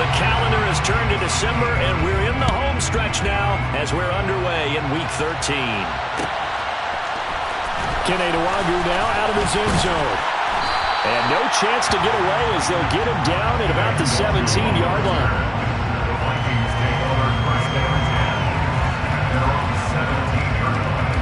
The calendar has turned to December, and we're in the home stretch now as we're underway in Week 13. Keneduagu now out of his end zone. And no chance to get away as they'll get him down at about the 17-yard line. The Vikings take over first down and 10. They're on the 17-yard line.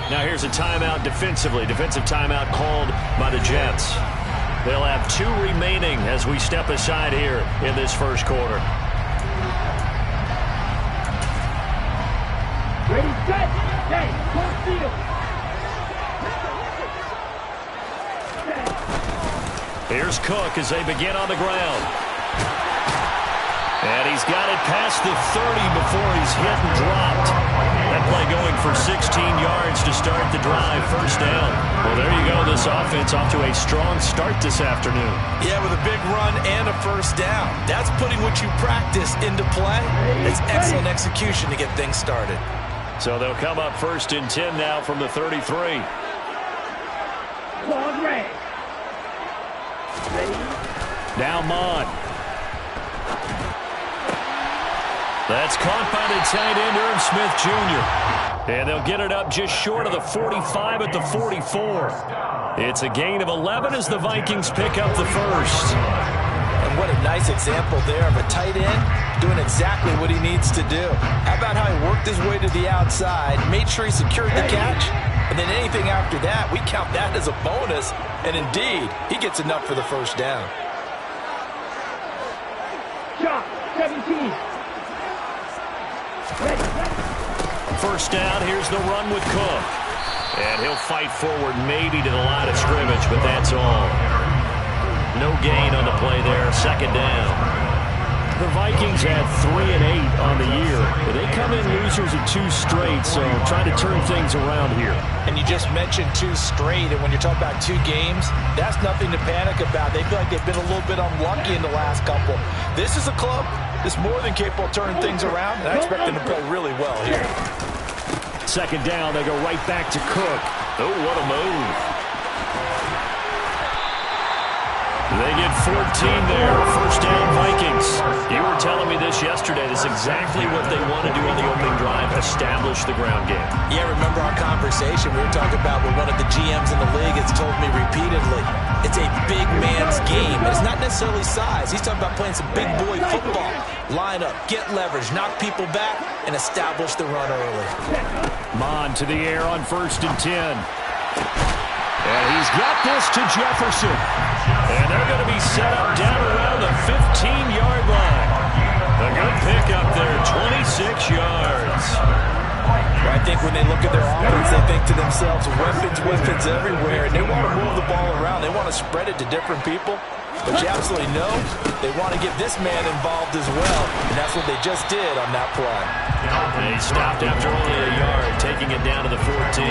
Now here's a timeout defensively. Defensive timeout called by the Jets. They'll have 2 remaining as we step aside here in this first quarter. Ready, set, stay, full field. Here's Cook as they begin on the ground. And he's got it past the 30 before he's hit and dropped. That play going for 16 yards to start the drive. First down. Well, there you go. This offense off to a strong start this afternoon. Yeah, with a big run and a first down. That's putting what you practice into play. It's excellent execution to get things started. So they'll come up first and 10 now from the 33. Now Mon. That's caught by the tight end, Irv Smith Jr. And they'll get it up just short of the 45 at the 44. It's a gain of 11 as the Vikings pick up the first. And what a nice example there of a tight end doing exactly what he needs to do. How about how he worked his way to the outside, made sure he secured the catch, and then anything after that, we count that as a bonus. And indeed, he gets enough for the first down. Shot, 17. First down, here's the run with Cook. And he'll fight forward maybe to the line of scrimmage, but that's all. No gain on the play there, second down. The Vikings had 3 and 8 on the year, but they come in losers of 2 straight, so trying to turn things around here. And you just mentioned 2 straight, and when you're talking about 2 games, that's nothing to panic about. They feel like they've been a little bit unlucky in the last couple. This is a club that's more than capable of turning things around, and I expect them to play really well here. Second down, they go right back to Cook. Oh, what a move. They get 14 there. First down, Vikings. You were telling me this yesterday. This is exactly what they want to do on the opening drive, establish the ground game. Yeah, remember our conversation we were talking about with one of the GMs in the league has told me repeatedly. It's a big man's game. It's not necessarily size. He's talking about playing some big boy football. Line up, get leverage, knock people back, and establish the run early. Mon to the air on first and 10. And he's got this to Jefferson. And they're going to be set up down around the 15-yard line. A good pickup there, 26 yards. Well, I think when they look at their offense, they think to themselves, weapons everywhere, and they want to move the ball around. They want to spread it to different people. But you absolutely know they want to get this man involved as well, and that's what they just did on that play. They stopped after only a yard, taking it down to the 14.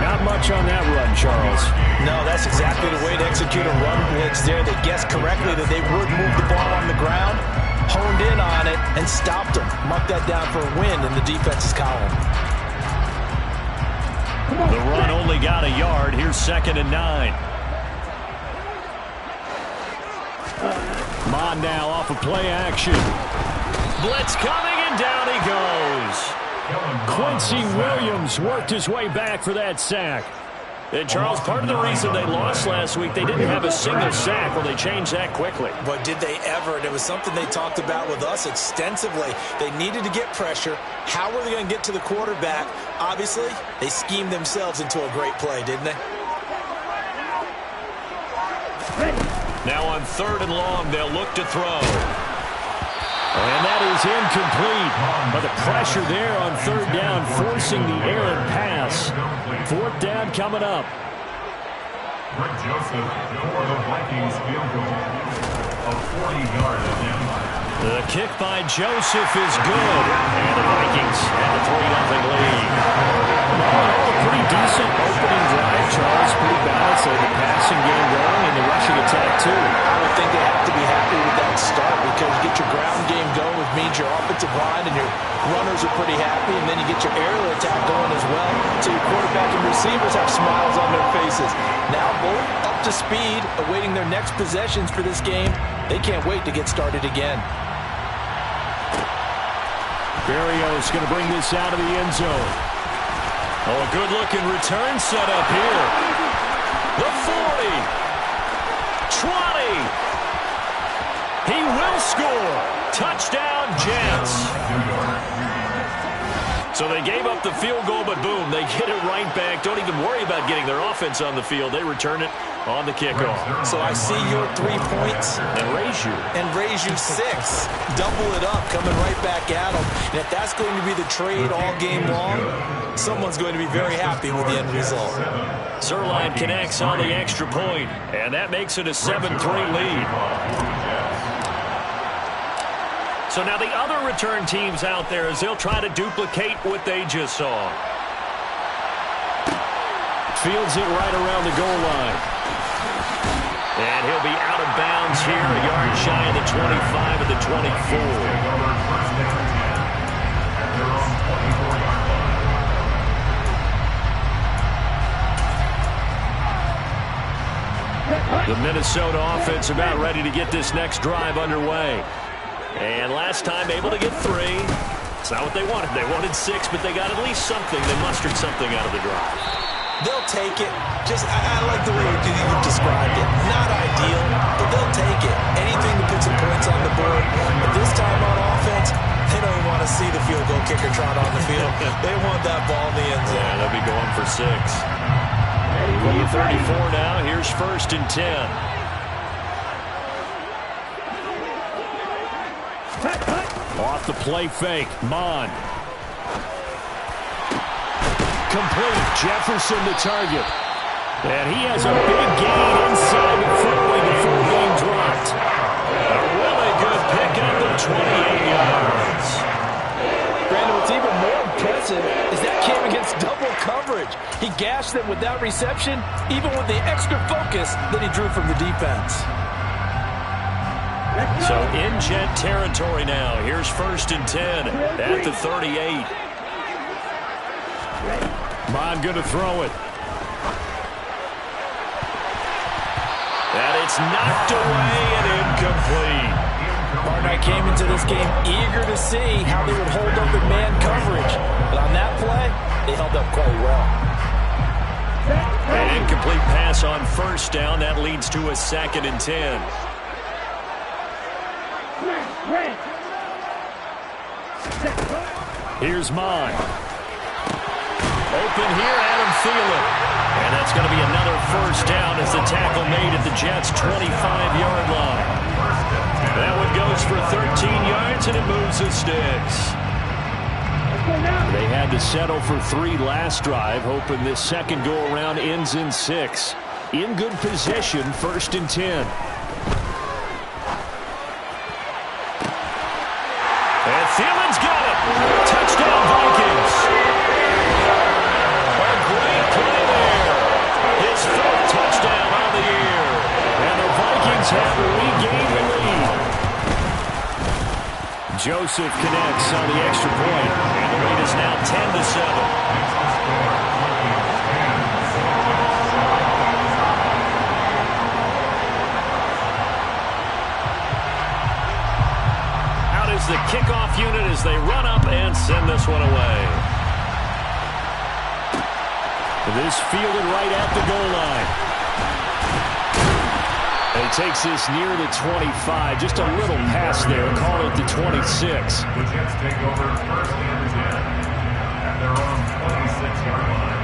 Not much on that run, Charles. No, that's exactly the way to execute a run blitz there. They guessed correctly that they would move the ball on the ground, honed in on it, and stopped them. Mark that down for a win in the defense's column. The run only got a yard. Here's second and 9. Mon now off of play action. Blitz coming, and down he goes. Quincy Williams worked his way back for that sack. And, Charles, part of the reason they lost last week, they didn't have a single sack. Well, they changed that quickly. But did they ever? And it was something they talked about with us extensively. They needed to get pressure. How were they going to get to the quarterback? Obviously, they schemed themselves into a great play, didn't they? Now on third and long, they'll look to throw. And that is incomplete. But the pressure there on third down, forcing the errant pass. Fourth down coming up. Greg Joseph for the Vikings field goal of 40 yards down. The kick by Joseph is good. And the Vikings have a 3-0 lead. A pretty decent opening drive, Charles. Pretty balanced. They have the passing game going and the rushing attack, too. I would think they have to be happy with that start because you get your ground game going with Means your offensive line and your runners are pretty happy, and then you get your aerial attack going as well, so your quarterback and receivers have smiles on their faces. Now both up to speed, awaiting their next possessions for this game. They can't wait to get started again. Berrios going to bring this out of the end zone. Oh, a good-looking return set up here. The 40. 20. He will score. Touchdown, Jets. So they gave up the field goal, but boom, they get it right back. Don't even worry about getting their offense on the field. They return it on the kickoff. So I see your 3 points. And raise you 6. Double it up, coming right back at them. And if that's going to be the trade all game long, someone's going to be very happy with the end result. Zerline connects on the extra point, and that makes it a 7-3 lead. So now the other return teams out there as they'll try to duplicate what they just saw. Fields it right around the goal line. And he'll be out of bounds here, a yard shy of the 25 of the 24. The Minnesota offense about ready to get this next drive underway. And last time able to get 3. It's not what they wanted. They wanted 6, but they got at least something. They mustered something out of the drive. They'll take it. I like the way you've described it. Not ideal, but they'll take it. Anything to put some points on the board. But this time on offense, they don't even want to see the field goal kicker trot on the field. They want that ball in the end zone. Yeah, they'll be going for 6. From the 34 now, here's 1st and 10. Off the play fake, Mon. Complete, Jefferson the target. And he has a big gain inside the 40 before being dropped. A really good pickup of 28 yards. Brandon, what's even more impressive is that came against double coverage. He gashed them with that reception, even with the extra focus that he drew from the defense. So in Jet territory now. Here's 1st and 10 at the 38. Mon going to throw it. And it's knocked away and incomplete. Martin came into this game eager to see how they would hold up in man coverage. But on that play, they held up quite well. An incomplete pass on 1st down. That leads to a 2nd and 10. Here's Mon. Open here, Adam Thielen. And that's going to be another 1st down as the tackle made at the Jets' 25-yard line. That one goes for 13 yards, and it moves the sticks. They had to settle for 3 last drive, hoping this second go-around ends in 6. In good position, 1st and 10. And Thielen's got it. Touchdown, Vikings. A great play there. His 4th touchdown on the year. And the Vikings have regained the lead. Joseph connects on the extra point. And the lead is now 10-7. The kickoff unit as they run up and send this one away. This fielded right at the goal line. And he takes this near the 25. Just a little pass there. Call it the 26. The Jets take over 1st and 10 at their own 26-yard line.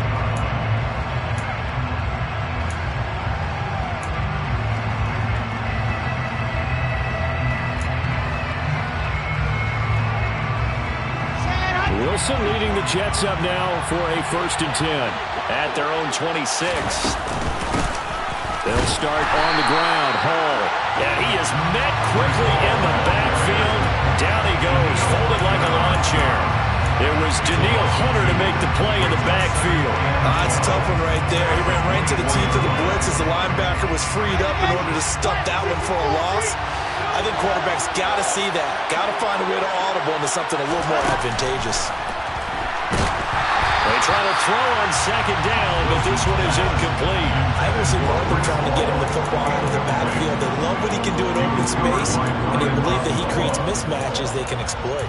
Wilson leading the Jets up now for a 1st and 10 at their own 26. They'll start on the ground. Hall. Yeah, he is met quickly in the backfield. Down he goes, folded like a lawn chair. It was Danielle Hunter to make the play in the backfield. That's a tough one right there. He ran right to the teeth of the blitz as the linebacker was freed up in order to stuff that one for a loss. I think quarterbacks got to see that. Got to find a way to audible into something a little more advantageous. They try to throw on second down, but this one is incomplete. I will see more of them trying to get him the football out of the backfield. They love what he can do in open space, and they believe that he creates mismatches they can exploit.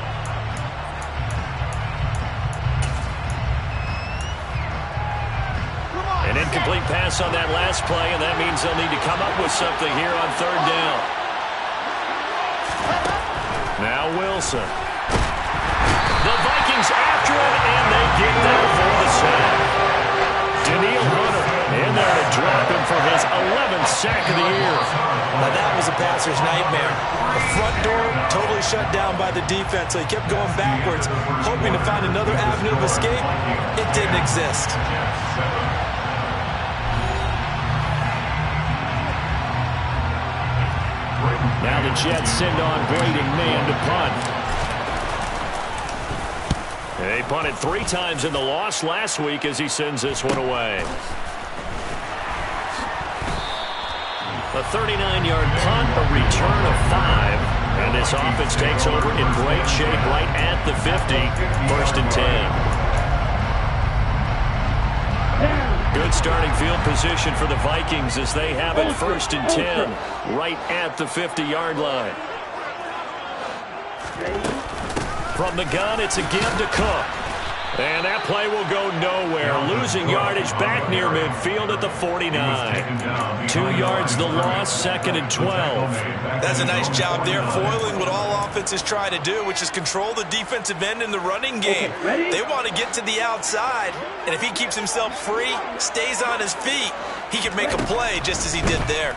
An incomplete pass on that last play, and that means they'll need to come up with something here on third down. Now Wilson. The Vikings after him, and they get there for the sack. Daniil Hunter in there to drop him for his 11th sack of the year. Now that was a passer's nightmare. The front door totally shut down by the defense, so he kept going backwards, hoping to find another avenue of escape. It didn't exist. Now the Jets send on Braden Mann to punt. They punted 3 times in the loss last week as he sends this one away. A 39-yard punt, a return of 5. And this offense takes over in great shape right at the 50. 1st and 10. Good starting field position for the Vikings as they have it 1st and 10 right at the 50-yard line. From the gun, it's a give to Cook. And that play will go nowhere. Losing yardage back near midfield at the 49. 2 yards the loss, 2nd and 12. That's a nice job there, foiling what all offenses try to do, which is control the defensive end in the running game. They want to get to the outside, and if he keeps himself free, stays on his feet, he can make a play just as he did there.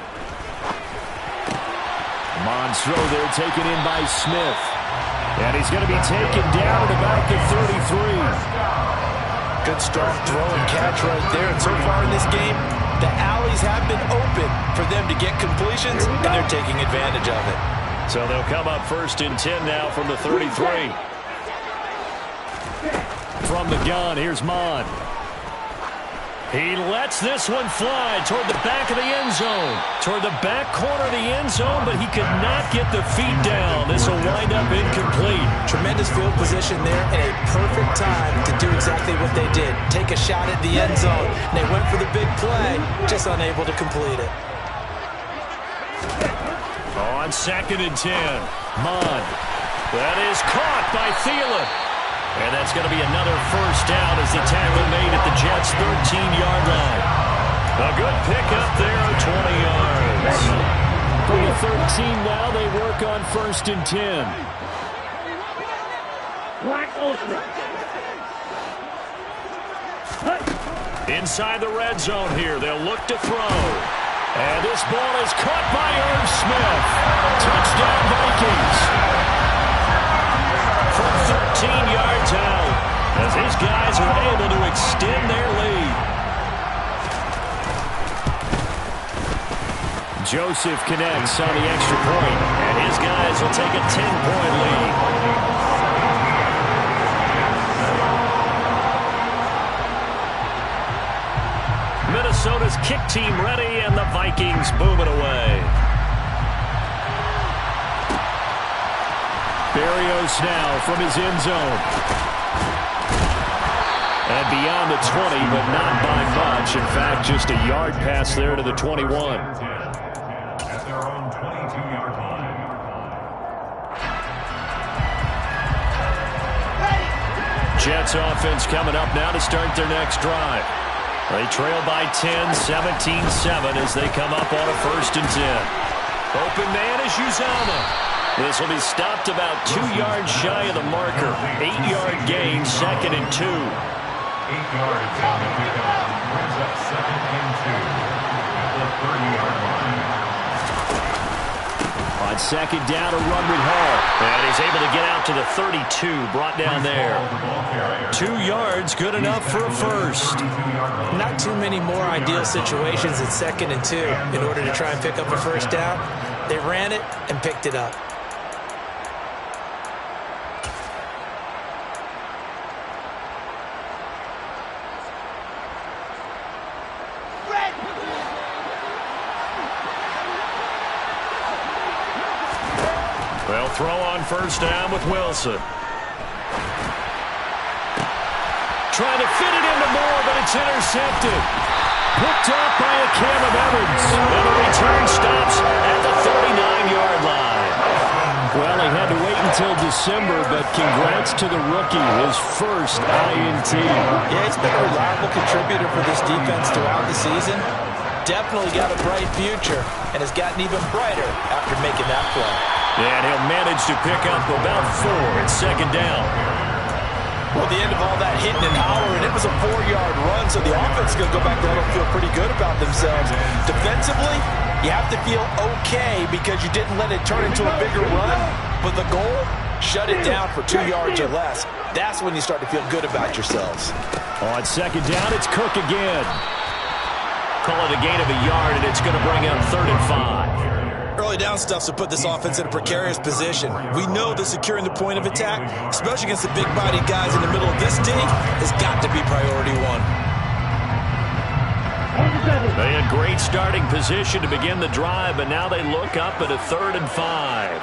Monstro there taken in by Smith. And he's going to be taken down at about the 33. Good strong throw and catch right there. And so far in this game, the alleys have been open for them to get completions, and they're taking advantage of it. So they'll come up 1st and 10 now from the 33. From the gun, here's Mon. He lets this one fly toward the back of the end zone. Toward the back corner of the end zone, but he could not get the feet down. This will wind up incomplete. Tremendous field position there and a perfect time to do exactly what they did. Take a shot at the end zone. And they went for the big play, just unable to complete it. On 2nd and 10, Mon. That is caught by Thielen. And that's going to be another 1st down as the tackle made at the Jets' 13-yard line. A good pickup there, 20 yards. From the 13 now, they work on 1st and 10. Inside the red zone here, they'll look to throw. And this ball is caught by Irv Smith. Touchdown, Vikings. From 13 yards out, as his guys are able to extend their lead. Joseph connects on the extra point, and his guys will take a 10-point lead. Minnesota's kick team ready, and the Vikings boom it away. Berrios now from his end zone. And beyond the 20, but not by much. In fact, just a yard pass there to the 21. At their own 22-yard line. Jets offense coming up now to start their next drive. They trail by 10, 17-7 as they come up on a 1st and 10. Open man is Uzomah. This will be stopped about 2 yards shy of the marker. 8-yard gain, 2nd and 2. 8 yards on the pickup. Brings up 2nd and 2 at the 30-yard line. On 2nd down, a run with Hall. And he's able to get out to the 32, brought down there. 2 yards, good enough for a 1st. Not too many more ideal situations at 2nd and 2 in order to try and pick up a 1st down. They ran it and picked it up. throw on first down with Wilson. Trying to fit it into Moore, but it's intercepted. Picked up by a Cam of Evans. And the return stops at the 39-yard line. Well, he had to wait until December, but congrats to the rookie, his first INT. Yeah, he's been a reliable contributor for this defense throughout the season. Definitely got a bright future and has gotten even brighter after making that play. And he'll manage to pick up about 4 at second down. Well, at the end of all that hitting and hollering, it was a 4-yard run, so the offense is going to go back there and feel pretty good about themselves. Defensively, you have to feel okay because you didn't let it turn into a bigger run, but the goal, shut it down for 2 yards or less. That's when you start to feel good about yourselves. On second down, it's Cook again. Call it a gain of a yard, and it's going to bring up 3rd and 5. Early down stuff to put this offense in a precarious position. We know that securing the point of attack, especially against the big-bodied guys in the middle of this D, has got to be priority 1. They had great starting position to begin the drive, but now they look up at a 3rd and 5.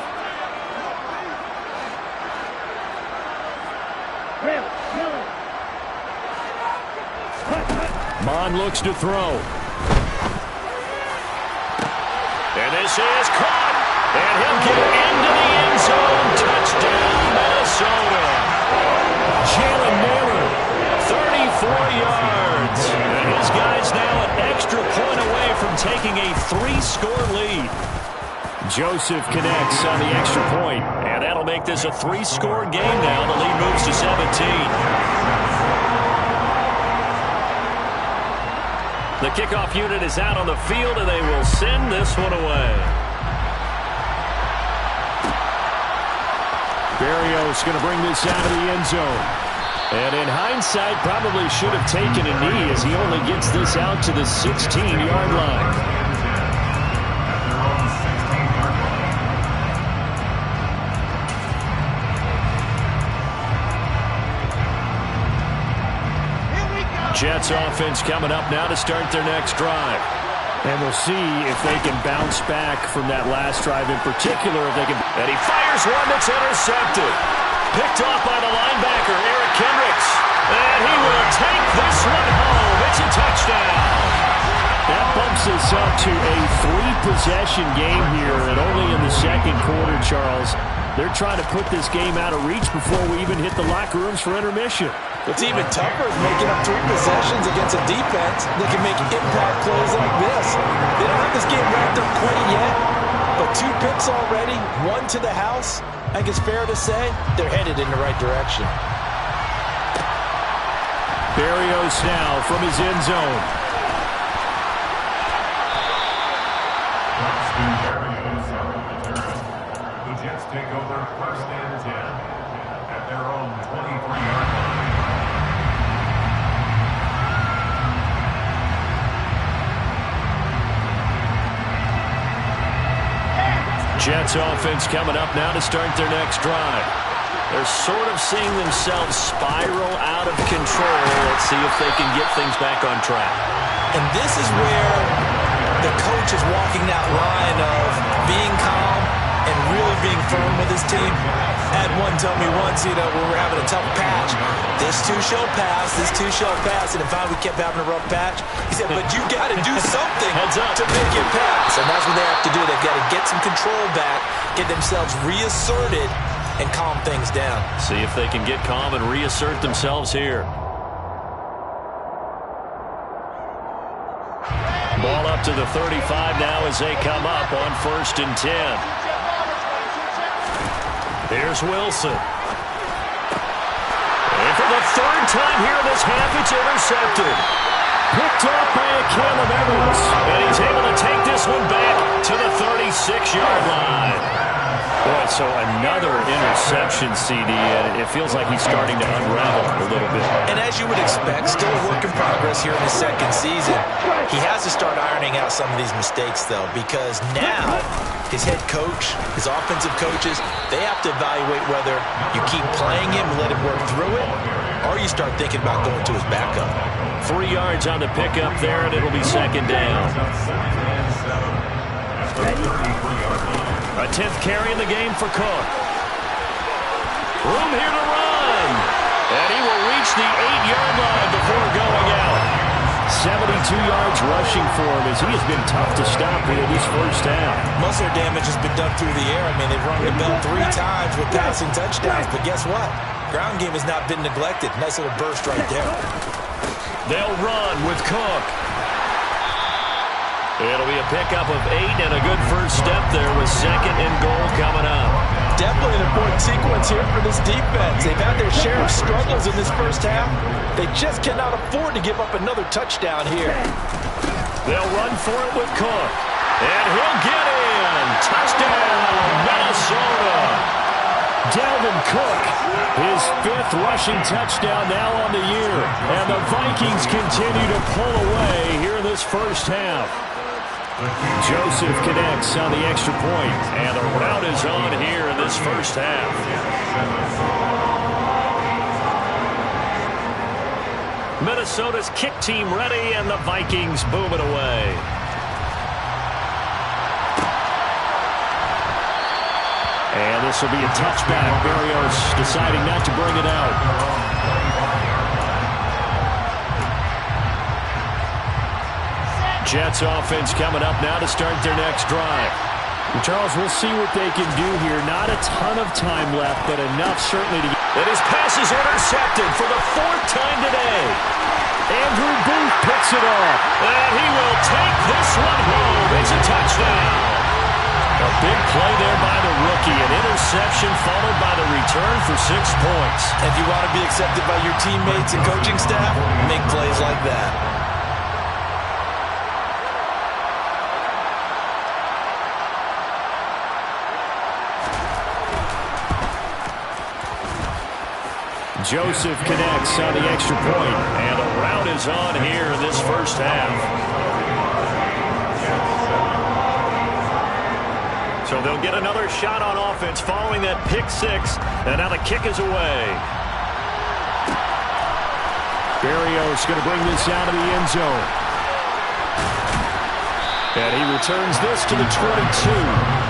Bond looks to throw. And this is caught. And he'll get into the end zone. Touchdown, Minnesota. Jalen Naylor, 34 yards. And his guy's now an extra point away from taking a 3-score lead. Joseph connects on the extra point. And that'll make this a 3-score game now. The lead moves to 17. The kickoff unit is out on the field, and they will send this one away. Berrios going to bring this out of the end zone. And in hindsight, probably should have taken a knee as he only gets this out to the 16-yard line. Jets offense coming up now to start their next drive. And we'll see if they can bounce back from that last drive in particular. If they can. And he fires one that's intercepted. Picked off by the linebacker, Eric Kendricks. And he will take this one home. It's a touchdown. That bumps us up to a 3-possession game here, and only in the second quarter, Charles. They're trying to put this game out of reach before we even hit the locker rooms for intermission. What's even tougher is making up 3 possessions against a defense that can make impact plays like this. They don't have this game wrapped up quite yet, but 2 picks already, 1 to the house. I think it's fair to say they're headed in the right direction. Berrios now from his end zone. The Jets take over 1st and 10 at their own 23-yard line. Jets offense coming up now to start their next drive. They're sort of seeing themselves spiral out of control. Let's see if they can get things back on track. And this is where the coach is walking that line of being calm and really being firm with his team. I had one tell me once, when we were having a tough patch, this too shall pass, this too shall pass. And if we kept having a rough patch, he said, but you got to do something to make it pass. And that's what they have to do. They've got to get some control back, get themselves reasserted, and calm things down. See if they can get calm and reassert themselves here. Ball up to the 35 now as they come up on 1st and 10. Here's Wilson. And for the 3rd time here in this half, it's intercepted. Picked up by a Cam of Evans. And he's able to take this one back to the 36-yard line. Boy, so another interception, CD, and it feels like he's starting to unravel a little bit. And as you would expect, still a work in progress here in the 2nd season. He has to start ironing out some of these mistakes, though, because now his head coach, his offensive coaches, they have to evaluate whether you keep playing him and let him work through it, or you start thinking about going to his backup. 3 yards on the pickup there, and it'll be 2nd down. A 10th carry in the game for Cook. room here to run. And he will reach the 8-yard line before going out. 72 yards rushing for him as he has been tough to stop here this first half. Most of their damage has been done through the air. I mean, they've rung the bell 3 times with passing touchdowns. But guess what? Ground game has not been neglected. Nice little burst right there. They'll run with Cook. It'll be a pickup of 8 and a good first step there with 2nd and goal coming up. Definitely an important sequence here for this defense. They've had their share of struggles in this first half. They just cannot afford to give up another touchdown here. They'll run for it with Cook. And he'll get in. Touchdown, Minnesota. Dalvin Cook, his 5th rushing touchdown now on the year. And the Vikings continue to pull away here in this first half. Joseph connects on the extra point, and the rout is on here in this first half. Minnesota's kick team ready, and the Vikings boom it away. And this will be a touchback. Berrios deciding not to bring it out. Jets offense coming up now to start their next drive. And Charles, we'll see what they can do here. Not a ton of time left, but enough certainly to get... And his pass is intercepted for the 4th time today. Andrew Booth picks it off. And he will take this one home. It's a touchdown. A big play there by the rookie. An interception followed by the return for 6 points. If you want to be accepted by your teammates and coaching staff, make plays like that. Joseph connects on the extra point, and the rout is on here in this first half. So they'll get another shot on offense following that pick 6, and now the kick is away. Berrios going to bring this out of the end zone. And he returns this to the 22.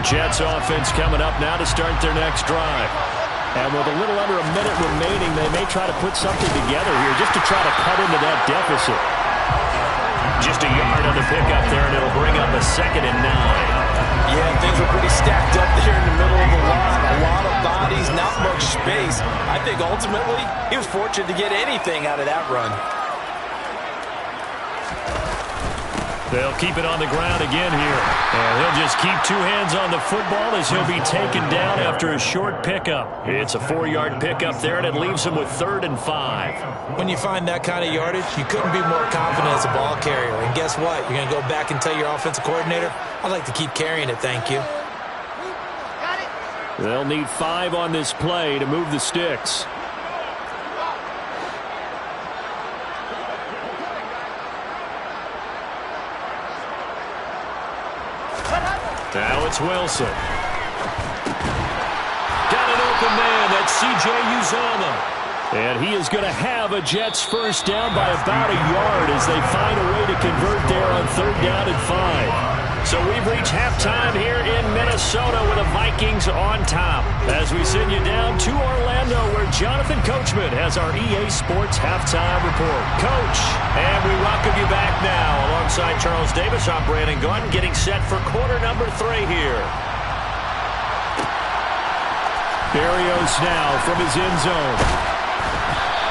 Jets offense coming up now to start their next drive. And with a little under a minute remaining, they may try to put something together here just to try to cut into that deficit. Just a yard on the pickup there, and it'll bring up a 2nd and 9. Yeah, things were pretty stacked up there in the middle of the line. A lot of bodies, not much space. I think ultimately he was fortunate to get anything out of that run. They'll keep it on the ground again here. And he'll just keep 2 hands on the football as he'll be taken down after a short pickup. It's a 4-yard pickup there, and it leaves him with 3rd and 5. When you find that kind of yardage, you couldn't be more confident as a ball carrier. And guess what? You're going to go back and tell your offensive coordinator, I'd like to keep carrying it, thank you. They'll need 5 on this play to move the sticks. Now it's Wilson. Got an open man. That's C.J. Uzomah. And he is going to have a Jets first down by about a yard as they find a way to convert there on 3rd down and 5. So we've reached halftime here in Minnesota with the Vikings on top. As we send you down to Orlando where Jonathan Coachman has our EA Sports Halftime Report. Coach, and we welcome you back now alongside Charles Davis. I'm Brandon Gordon getting set for quarter number 3 here. Berrios now from his end zone.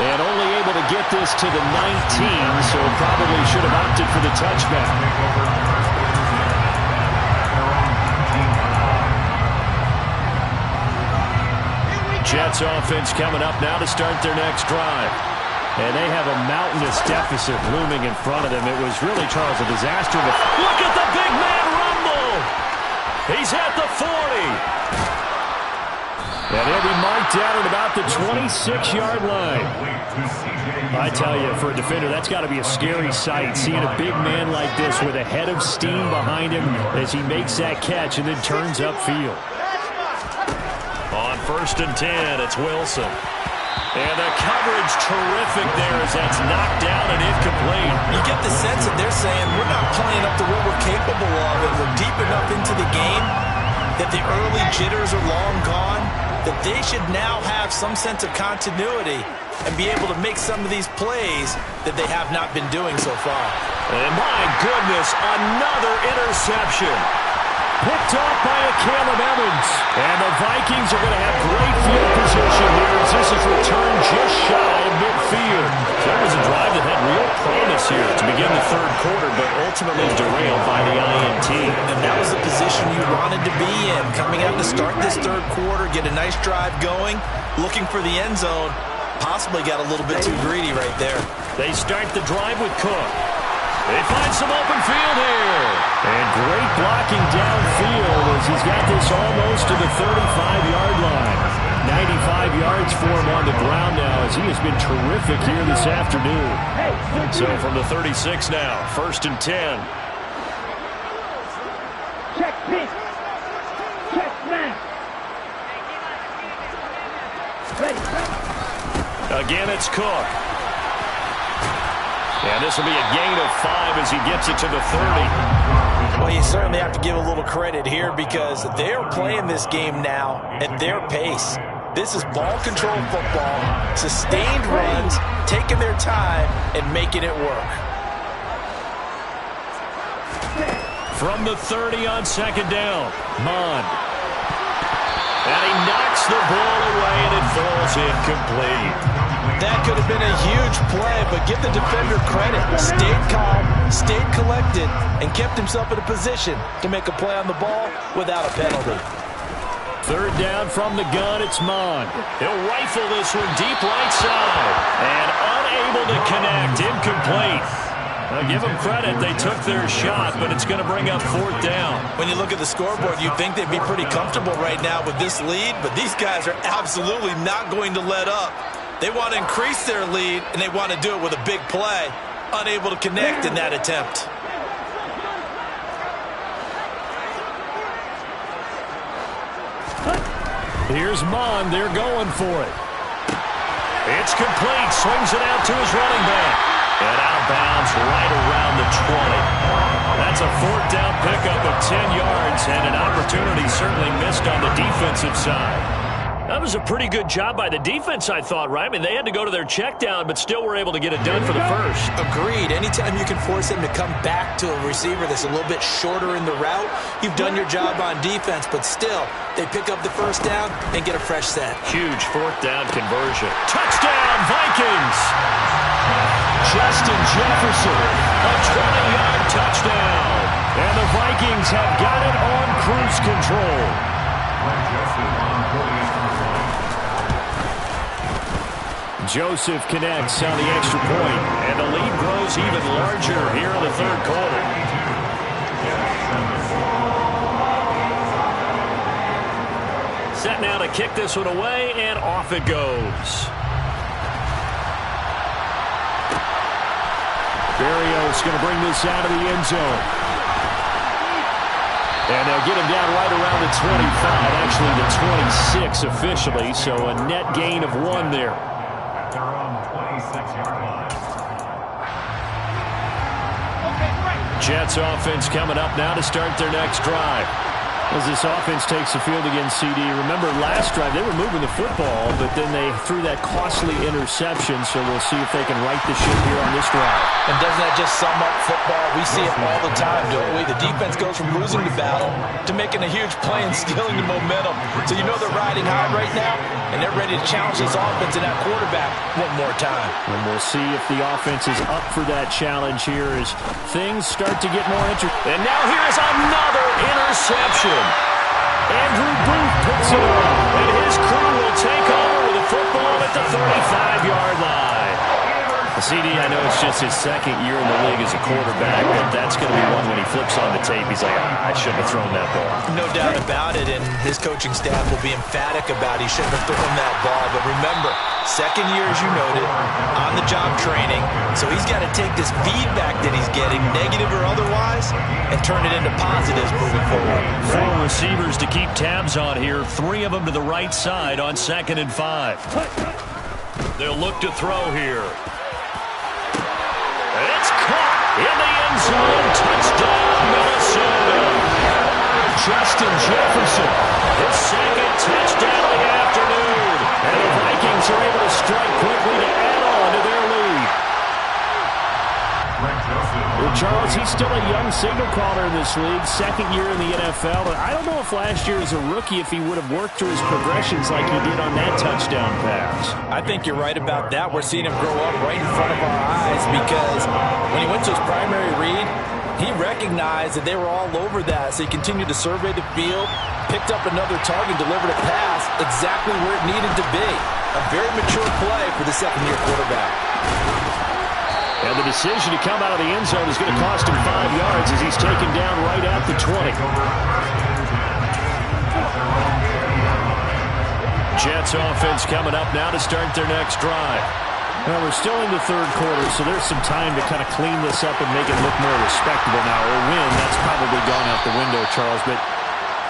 And only able to get this to the 19, so probably should have opted for the touchback. Jets offense coming up now to start their next drive. And they have a mountainous deficit looming in front of them. It was really, Charles, a disaster. Look at the big man rumble! He's at the 40. And he'll be marked down at about the 26-yard line. I tell you, for a defender, that's got to be a scary sight, seeing a big man like this with a head of steam behind him as he makes that catch and then turns upfield. On 1st and 10, it's Wilson. And the coverage terrific there as that's knocked down and incomplete. You get the sense that they're saying we're not playing up to what we're capable of, and we're deep enough into the game that the early jitters are long gone, that they should now have some sense of continuity and be able to make some of these plays that they have not been doing so far. And my goodness, another interception. Picked off by a Caleb Evans. And the Vikings are going to have great field position here as this is returned just shy of midfield. That was a drive that had real promise here to begin the third quarter, but ultimately derailed by the INT. And that was the position you wanted to be in, coming out to start this third quarter, get a nice drive going, looking for the end zone. Possibly got a little bit too greedy right there. They start the drive with Cook. They find some open field here. And great blocking downfield as he's got this almost to the 35-yard line. 95 yards for him on the ground now as he has been terrific here this afternoon. So from the 36 now, 1st and 10. Check pitch. Check snap. Ready. Again, it's Cook. And this will be a gain of 5 as he gets it to the 30. Well, you certainly have to give a little credit here because they're playing this game now at their pace. This is ball control football, sustained runs, taking their time, and making it work. From the 30 on 2nd down, Mond. And he knocks the ball away, and it falls incomplete. That could have been a huge play, but give the defender credit. Stayed calm, stayed collected, and kept himself in a position to make a play on the ball without a penalty. 3rd down from the gun, it's Mond. He'll rifle this one deep right side. And unable to connect, incomplete. Now give them credit, they took their shot, but it's going to bring up 4th down. When you look at the scoreboard, you'd think they'd be pretty comfortable right now with this lead, but these guys are absolutely not going to let up. They want to increase their lead, and they want to do it with a big play. Unable to connect in that attempt. Here's Mond. They're going for it. It's complete. Swings it out to his running back. And out of bounds right around the 20. That's a 4th down pickup of 10 yards, and an opportunity certainly missed on the defensive side. That was a pretty good job by the defense, I thought, right? I mean, they had to go to their check down, but still were able to get it done for the first. Agreed. Anytime you can force them to come back to a receiver that's a little bit shorter in the route, you've done your job on defense, but still, they pick up the 1st down and get a fresh set. Huge 4th down conversion. Touchdown, Vikings! Justin Jefferson, a 20-yard touchdown. And the Vikings have got it on cruise control. Joseph connects on the extra point, and the lead grows even larger here in the 3rd quarter. Set now to kick this one away, and off it goes. Berrios going to bring this out of the end zone. And they'll get him down right around the 25, actually the 26 officially, so a net gain of 1 there. They're on the 26-yard line. Jets offense coming up now to start their next drive. As this offense takes the field against CD. Remember last drive they were moving the football, but then they threw that costly interception, so we'll see if they can right the ship here on this drive. And doesn't that just sum up football? We see it all the time, don't we? The defense goes from losing the battle to making a huge play and stealing the momentum. So you know they're riding high right now, and they're ready to challenge this offense and that quarterback one more time. And we'll see if the offense is up for that challenge here as things start to get more interesting. And now here's another interception. Andrew Booth picks it up, and his crew will take over with the football at the 35-yard line. CD, I know it's just his second year in the league as a quarterback, but that's going to be one when he flips on the tape. He's like, I shouldn't have thrown that ball. No doubt about it, and his coaching staff will be emphatic about he shouldn't have thrown that ball. But remember, second year, as you noted, on-the-job training, so he's got to take this feedback that he's getting, negative or otherwise, and turn it into positives moving forward. 4 receivers to keep tabs on here, 3 of them to the right side on 2nd and 5. They'll look to throw here. It's caught in the end zone. Touchdown, Minnesota. Justin Jefferson, his 2nd touchdown of the afternoon. And the Vikings are able to strike quickly to add on to their lead. Well, Charles, he's still a young signal caller in this league, 2nd year in the NFL. And I don't know if last year as a rookie if he would have worked through his progressions like he did on that touchdown pass. I think you're right about that. We're seeing him grow up right in front of our eyes because when he went to his primary read, he recognized that they were all over that, so he continued to survey the field, picked up another target, delivered a pass exactly where it needed to be. A very mature play for the second-year quarterback. And the decision to come out of the end zone is going to cost him 5 yards as he's taken down right at the 20. Jets offense coming up now to start their next drive. Well, we're still in the 3rd quarter, so there's some time to kind of clean this up and make it look more respectable now. Or win, that's probably gone out the window, Charles. But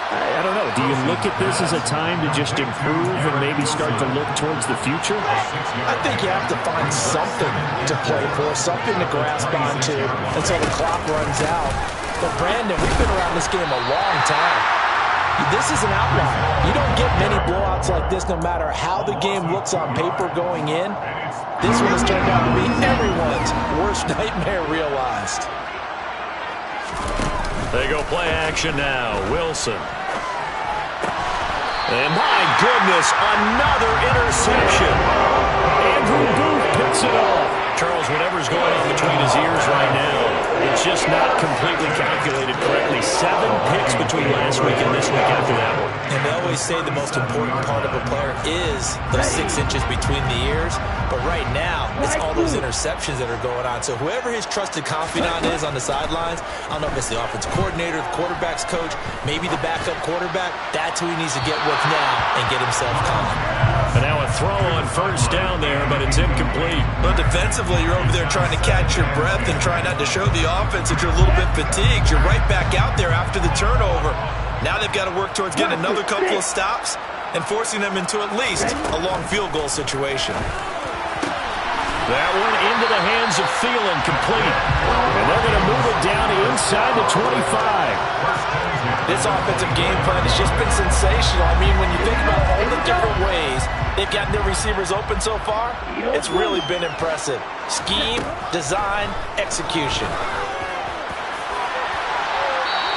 I don't know. Do you look at this as a time to just improve and maybe start to look towards the future? I think you have to find something to play for, something to grasp onto until the clock runs out. But, Brandon, we've been around this game a long time. This is an outlier. You don't get many blowouts like this no matter how the game looks on paper going in. This one has turned out to be everyone's worst nightmare realized. They go play action now. Wilson. And my goodness, another interception. Andrew Booth picks it off. Charles, whatever's going on between his ears right now, it's just not completely calculated correctly. 7 picks between last week and this week after that one. And they always say the most important part of a player is those 6 inches between the ears. But right now, it's all those interceptions that are going on. So whoever his trusted confidant is on the sidelines, I don't know if it's the offensive coordinator, the quarterback's coach, maybe the backup quarterback, that's who he needs to get with now and get himself calm. And now a throw on 1st down there, but it's incomplete. But defensively, you're over there trying to catch your breath and trying not to show the offense that you're a little bit fatigued. You're right back out there after the turnover. Now they've got to work towards getting another couple of stops and forcing them into at least a long field goal situation. That one into the hands of Thielen, complete. And they're going to move it down inside the 25. This offensive game plan has just been sensational. I mean, when you think about all the different ways they've gotten their receivers open so far, it's really been impressive. Scheme, design, execution.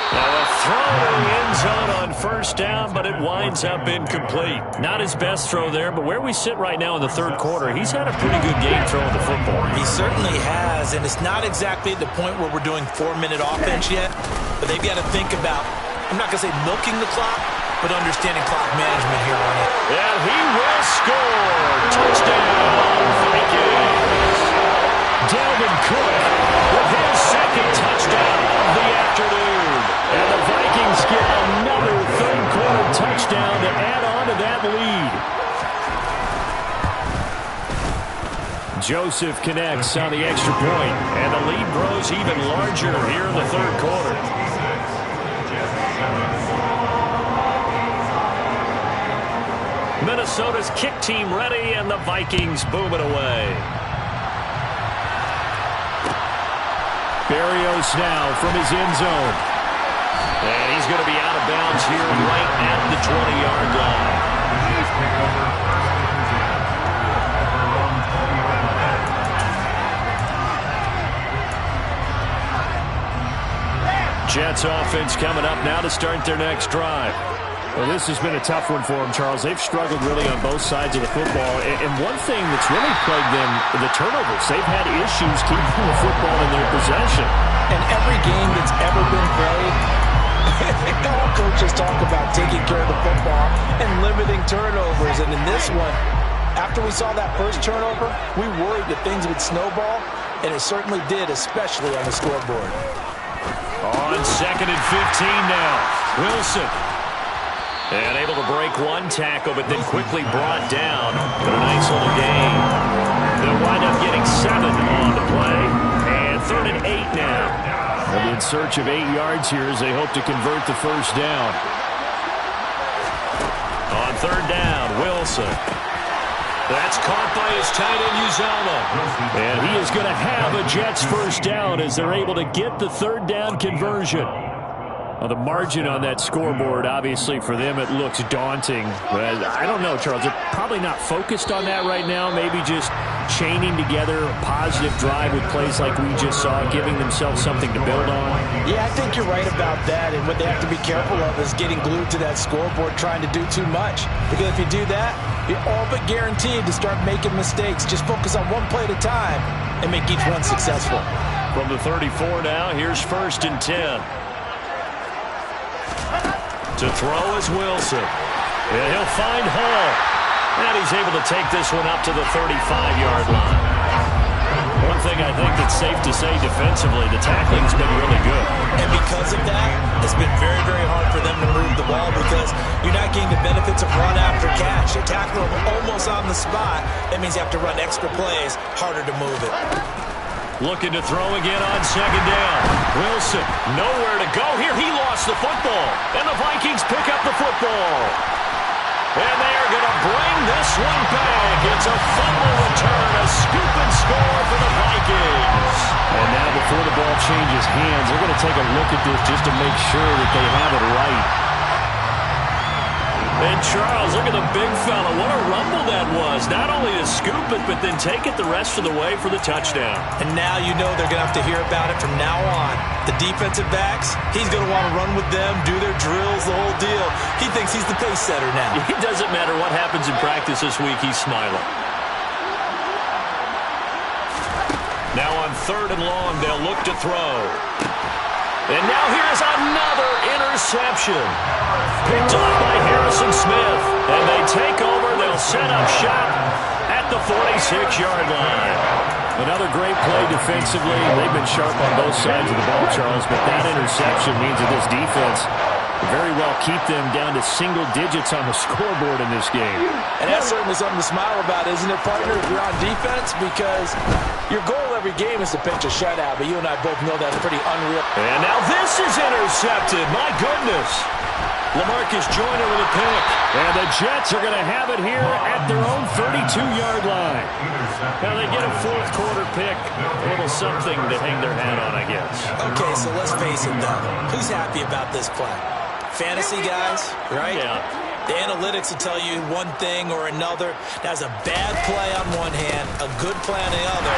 Now a throw in the end zone on 1st down, but it winds up incomplete. Not his best throw there, but where we sit right now in the 3rd quarter, he's had a pretty good game throwing the football. He certainly has, and it's not exactly at the point where we're doing 4-minute offense yet, but they've got to think about, I'm not going to say milking the clock, but understanding clock management here on it. And he will score. Touchdown, Vikings. Dalvin Cook with his 2nd touchdown of the afternoon. And the Vikings get another 3rd quarter touchdown to add on to that lead. Joseph connects on the extra point, and the lead grows even larger here in the 3rd quarter. Minnesota's kick team ready, and the Vikings boom it away. Berrios now from his end zone. And he's going to be out of bounds here right at the 20-yard line. Jets offense coming up now to start their next drive. Well, this has been a tough one for them, Charles. They've struggled really on both sides of the football. And one thing that's really plagued them, the turnovers. They've had issues keeping the football in their possession. And every game that's ever been played, all coaches talk about taking care of the football and limiting turnovers. And in this one, After we saw that first turnover, we worried that things would snowball, and it certainly did, especially on the scoreboard. On 2nd and 15 now. Wilson. And able to break one tackle, but then quickly brought down. But a nice little gain. They'll wind up getting 7 on the play. And 3rd and 8 now. They'll be in search of 8 yards here as they hope to convert the first down. On 3rd down, Wilson. That's caught by his tight end, Uzomah. And he is going to have a Jets first down as they're able to get the 3rd down conversion. Well, the margin on that scoreboard, obviously, for them, it looks daunting. But I don't know, Charles. They're probably not focused on that right now. Maybe just chaining together a positive drive with plays like we just saw, giving themselves something to build on. Yeah, I think you're right about that. And what they have to be careful of is getting glued to that scoreboard, trying to do too much. Because if you do that, you're all but guaranteed to start making mistakes. Just focus on one play at a time and make each one successful. From the 34 now, here's 1st and 10. To throw is Wilson. And he'll find Hall. And he's able to take this one up to the 35-yard line. One thing I think that's safe to say defensively, the tackling's been really good. And because of that, it's been very, very hard for them to move the ball because you're not getting the benefits of run after catch. You tackle them almost on the spot. That means you have to run extra plays, harder to move it. Looking to throw again on 2nd down. Wilson, nowhere to go here. He lost the football. And the Vikings pick up the football. And they are going to bring this one back. It's a fumble return, a scoop and score for the Vikings. And now before the ball changes hands, they're going to take a look at this just to make sure that they have it right. And Charles, look at the big fella. What a rumble that was. Not only to scoop it, but then take it the rest of the way for the touchdown. And now you know they're going to have to hear about it from now on. The defensive backs, he's going to want to run with them, do their drills, the whole deal. He thinks he's the pace setter now. It doesn't matter what happens in practice this week, he's smiling. Now on 3rd and long, they'll look to throw. And now here's another interception. Picked off by Harrison Smith. And they take over. They'll set up shop at the 46-yard line. Another great play defensively. They've been sharp on both sides of the ball, Charles, but that interception means that this defense very well keep them down to single digits on the scoreboard in this game. And that's certainly something to smile about, isn't it, partner, if you're on defense? Because your goal every game is to pitch a shutout, but you and I both know that's pretty unreal. And now this is intercepted. My goodness. LaMarcus Joyner with a pick. And the Jets are going to have it here at their own 32-yard line. Now they get a 4th quarter pick. A little something to hang their hat on, I guess. Okay, so let's face it, though. Who's happy about this play? Fantasy guys, right? Yeah. The analytics will tell you one thing or another. That's a bad play on one hand, a good play on the other,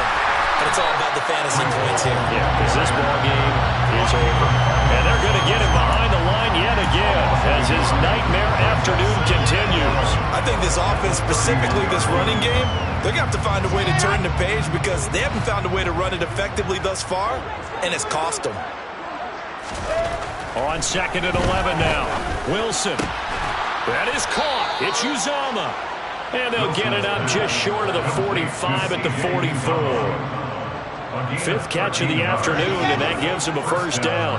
but it's all about the fantasy points here. Yeah, because this ball game is over. And they're going to get him behind the line yet again as his nightmare afternoon continues. I think this offense, specifically this running game, they're going to have to find a way to turn the page because they haven't found a way to run it effectively thus far, and it's cost them. On 2nd and 11 now. Wilson. That is caught. It's Uzomah. And they'll get it up just short of the 45 at the 44. 5th catch of the afternoon, and that gives him a first down.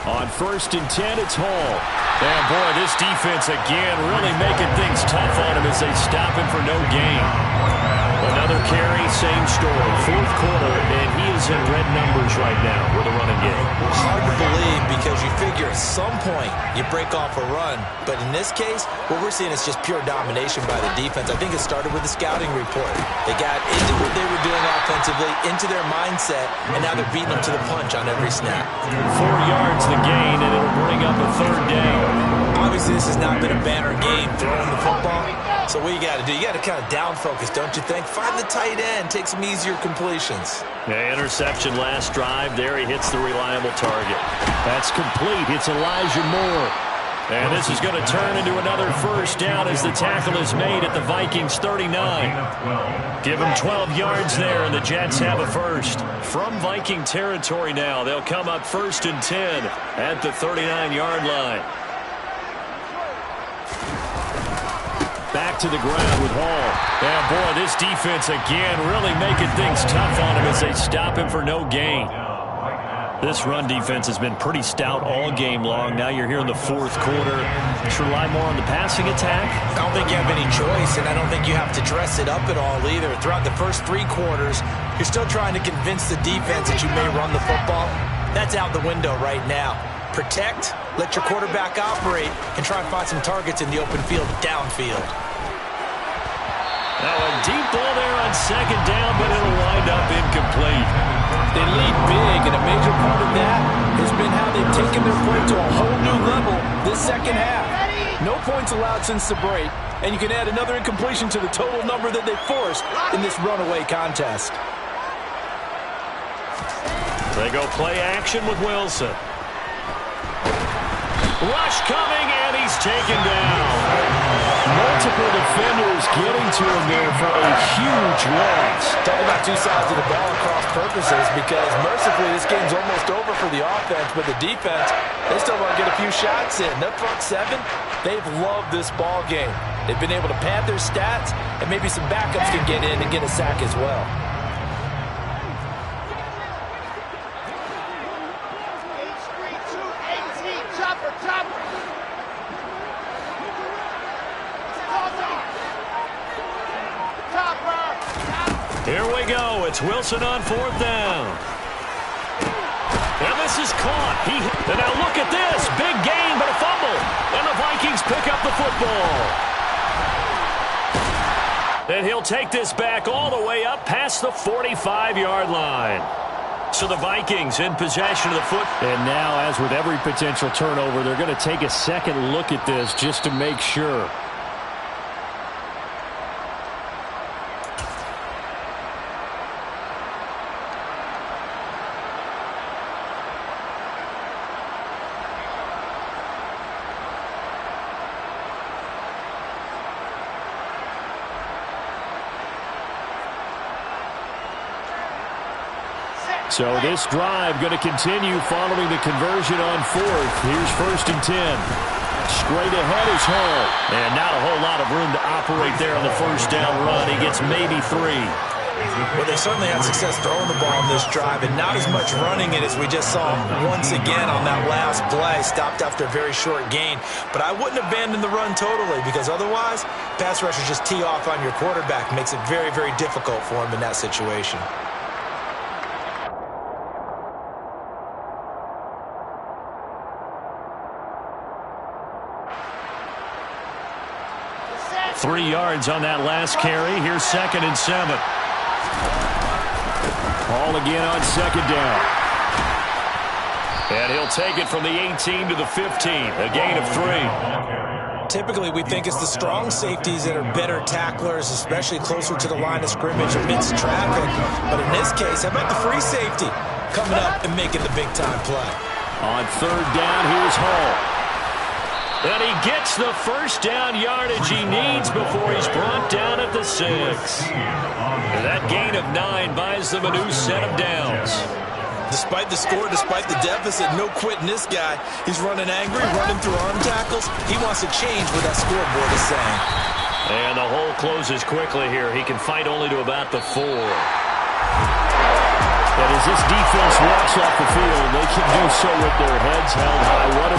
On 1st and 10, it's Hall. And boy, this defense again really making things tough on him as they stop him for no gain. Another carry, same story. 4th quarter, and he is in red numbers right now with a running game. Hard to believe because you figure at some point you break off a run. But in this case, what we're seeing is just pure domination by the defense. I think it started with the scouting report. They got into what they were doing offensively, into their mindset, and now they're beating them to the punch on every snap. 4 yards the gain, and it'll bring up a 3rd down. Obviously, this has not been a banner game throwing the football. So what you got to do, you got to kind of down focus, don't you think? Find the tight end, take some easier completions. Yeah, interception last drive. There he hits the reliable target. That's complete. It's Elijah Moore. And this is going to turn into another first down as the tackle is made at the Vikings 39. Give them 12 yards there, and the Jets have a first. From Viking territory now, they'll come up 1st and 10 at the 39-yard line. to the ground with Hall. And, boy, this defense again really making things tough on him as they stop him for no gain. This run defense has been pretty stout all game long. Now you're here in the fourth quarter. Should rely more on the passing attack? I don't think you have any choice, and I don't think you have to dress it up at all either. Throughout the first 3 quarters, you're still trying to convince the defense that you may run the football. That's out the window right now. Protect, let your quarterback operate, and try and find some targets in the open field downfield. Now a deep ball there on second down, but it'll wind up incomplete. They lead big, and a major part of that has been how they've taken their play to a whole new level this second half. No points allowed since the break, and you can add another incompletion to the total number that they forced in this runaway contest. They go play action with Wilson. Rush coming, and he's taken down. Multiple defenders getting to him there for a huge loss. Talk about two sides of the ball at cross purposes, because mercifully this game's almost over for the offense, but the defense, they still want to get a few shots in. Their front 7, they've loved this ball game. They've been able to pad their stats, and maybe some backups can get in and get a sack as well. Here we go. It's Wilson on 4th down. And this is caught. And now look at this. Big gain, but a fumble. And the Vikings pick up the football. And he'll take this back all the way up past the 45-yard line. So the Vikings in possession of the foot. And now, as with every potential turnover, they're going to take a second look at this just to make sure. So this drive going to continue following the conversion on 4th. Here's 1st and 10. Straight ahead is Hall. And not a whole lot of room to operate there on the first down run. He gets maybe 3. Well, they certainly had success throwing the ball on this drive, and not as much running it as we just saw once again on that last play. Stopped after a very short gain. But I wouldn't abandon the run totally, because otherwise, pass rushers just tee off on your quarterback. Makes it very, very difficult for him in that situation. Three yards on that last carry. Here's 2nd and 7. Hall again on 2nd down. And he'll take it from the 18 to the 15. A gain of 3. Typically, we think it's the strong safeties that are better tacklers, especially closer to the line of scrimmage amidst traffic. But in this case, how about the free safety coming up and making the big-time play? On 3rd down, here's Hall. And he gets the first down yardage he needs before he's brought down at the 6. And that gain of 9 buys them a new set of downs. Despite the score, despite the deficit, no quitting this guy. He's running angry, running through arm tackles. He wants to change what that scoreboard is saying. And the hole closes quickly here. He can fight only to about the 4. But as this defense walks off the field, they can do so with their heads held high. What a